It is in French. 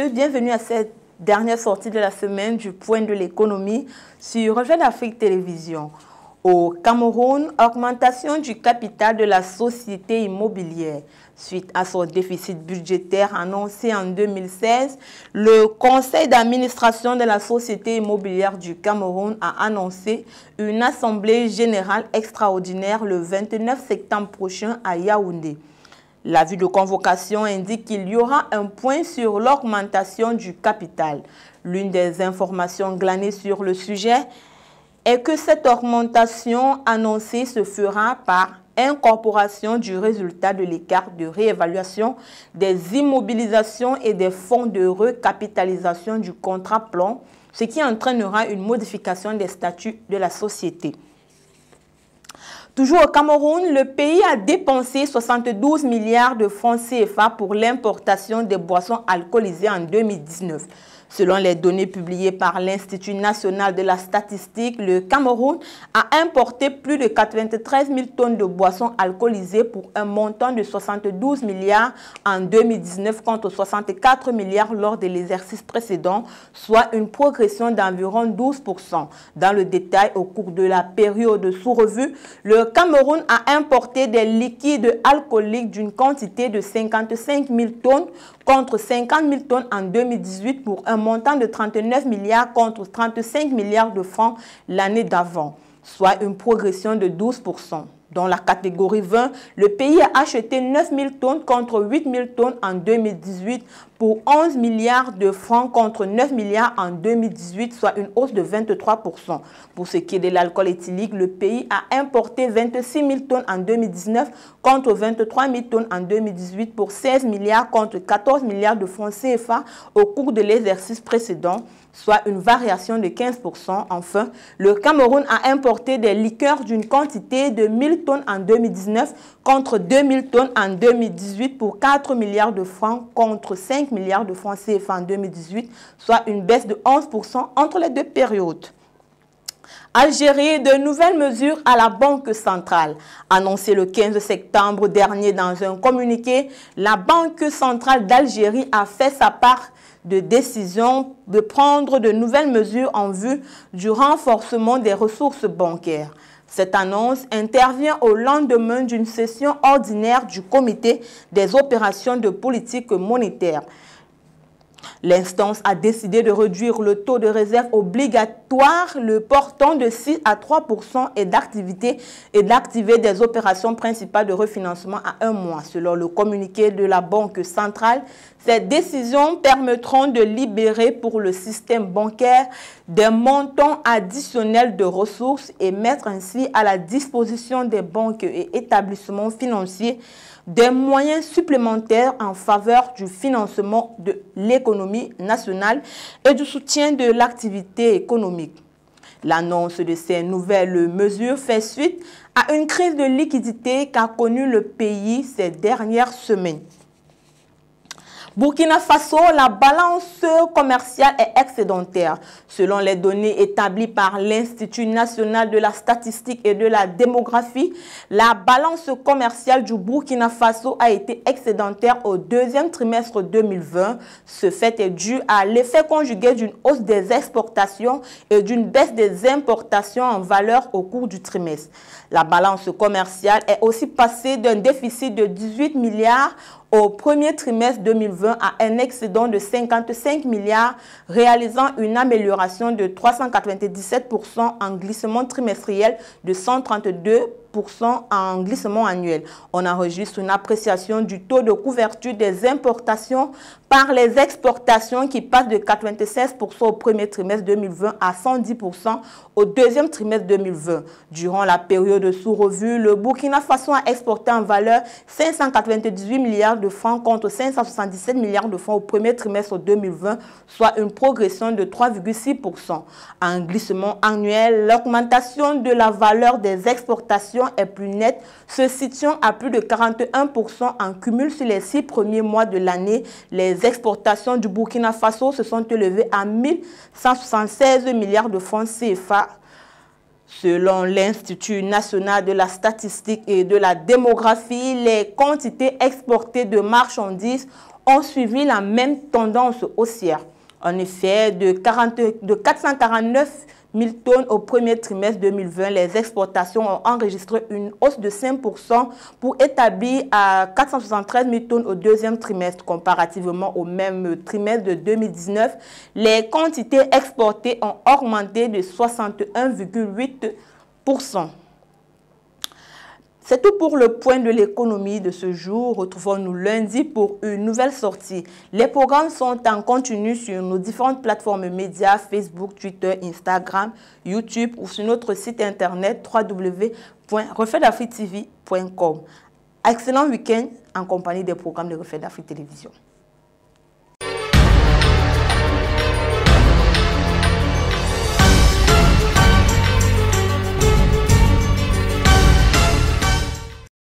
messieurs, bienvenue à cette dernière sortie de la semaine du Point de l'économie sur Jeune Afrique Télévision. Au Cameroun, augmentation du capital de la société immobilière. Suite à son déficit budgétaire annoncé en 2016, le conseil d'administration de la société immobilière du Cameroun a annoncé une assemblée générale extraordinaire le 29 septembre prochain à Yaoundé. L'avis de convocation indique qu'il y aura un point sur l'augmentation du capital. L'une des informations glanées sur le sujet est que cette augmentation annoncée se fera par incorporation du résultat de l'écart de réévaluation des immobilisations et des fonds de recapitalisation du contrat plan, ce qui entraînera une modification des statuts de la société. Toujours au Cameroun, le pays a dépensé 72 milliards de francs CFA pour l'importation des boissons alcoolisées en 2019. Selon les données publiées par l'Institut national de la statistique, le Cameroun a importé plus de 93 000 tonnes de boissons alcoolisées pour un montant de 72 milliards en 2019 contre 64 milliards lors de l'exercice précédent, soit une progression d'environ 12%. Dans le détail, au cours de la période sous revue, le Cameroun a importé des liquides alcooliques d'une quantité de 55 000 tonnes contre 50 000 tonnes en 2018 pour un montant de 39 milliards contre 35 milliards de francs l'année d'avant, soit une progression de 12%. Dans la catégorie 20, le pays a acheté 9 000 tonnes contre 8 000 tonnes en 2018 pour 11 milliards de francs contre 9 milliards en 2018, soit une hausse de 23%. Pour ce qui est de l'alcool éthylique, le pays a importé 26 000 tonnes en 2019 contre 23 000 tonnes en 2018 pour 16 milliards contre 14 milliards de francs CFA au cours de l'exercice précédent, soit une variation de 15%. Enfin, le Cameroun a importé des liqueurs d'une quantité de 1 000 tonnes en 2019 contre 2 000 tonnes en 2018 pour 4 milliards de francs contre 5 milliards de francs CFA en 2018, soit une baisse de 11% entre les deux périodes. Algérie, de nouvelles mesures à la Banque centrale. Annoncé le 15 septembre dernier dans un communiqué, la Banque centrale d'Algérie a fait sa part de décision de prendre de nouvelles mesures en vue du renforcement des ressources bancaires. Cette annonce intervient au lendemain d'une session ordinaire du comité des opérations de politique monétaire. L'instance a décidé de réduire le taux de réserve obligatoire, le portant de 6 à 3% et d'activer des opérations principales de refinancement à 1 mois. Selon le communiqué de la Banque centrale, ces décisions permettront de libérer pour le système bancaire des montants additionnels de ressources et mettre ainsi à la disposition des banques et établissements financiers des moyens supplémentaires en faveur du financement de l'économie nationale et du soutien de l'activité économique. L'annonce de ces nouvelles mesures fait suite à une crise de liquidité qu'a connue le pays ces dernières semaines. Burkina Faso, la balance commerciale est excédentaire. Selon les données établies par l'Institut national de la statistique et de la démographie, la balance commerciale du Burkina Faso a été excédentaire au deuxième trimestre 2020. Ce fait est dû à l'effet conjugué d'une hausse des exportations et d'une baisse des importations en valeur au cours du trimestre. La balance commerciale est aussi passée d'un déficit de 18 milliards au premier trimestre 2020 à un excédent de 55 milliards, réalisant une amélioration de 397% en glissement trimestriel de 132% en glissement annuel. On enregistre une appréciation du taux de couverture des importations par les exportations qui passe de 96% au premier trimestre 2020 à 110% au deuxième trimestre 2020. Durant la période sous revue, le Burkina Faso a exporté en valeur 598 milliards de francs contre 577 milliards de francs au premier trimestre 2020, soit une progression de 3,6%. En glissement annuel, l'augmentation de la valeur des exportations est plus nette, se situant à plus de 41% en cumul sur les 6 premiers mois de l'année. Les exportations du Burkina Faso se sont élevées à 1 176 milliards de francs CFA. Selon l'Institut national de la statistique et de la démographie, les quantités exportées de marchandises ont suivi la même tendance haussière. En effet, de 449 000 tonnes au premier trimestre 2020, les exportations ont enregistré une hausse de 5% pour établir à 473 000 tonnes au deuxième trimestre. Comparativement au même trimestre de 2019, les quantités exportées ont augmenté de 61,8%. C'est tout pour le point de l'économie de ce jour. Retrouvons-nous lundi pour une nouvelle sortie. Les programmes sont en continu sur nos différentes plateformes médias, Facebook, Twitter, Instagram, YouTube ou sur notre site internet www.refletdafriquetv.com. Excellent week-end en compagnie des programmes de Reflet d'Afrique Télévision.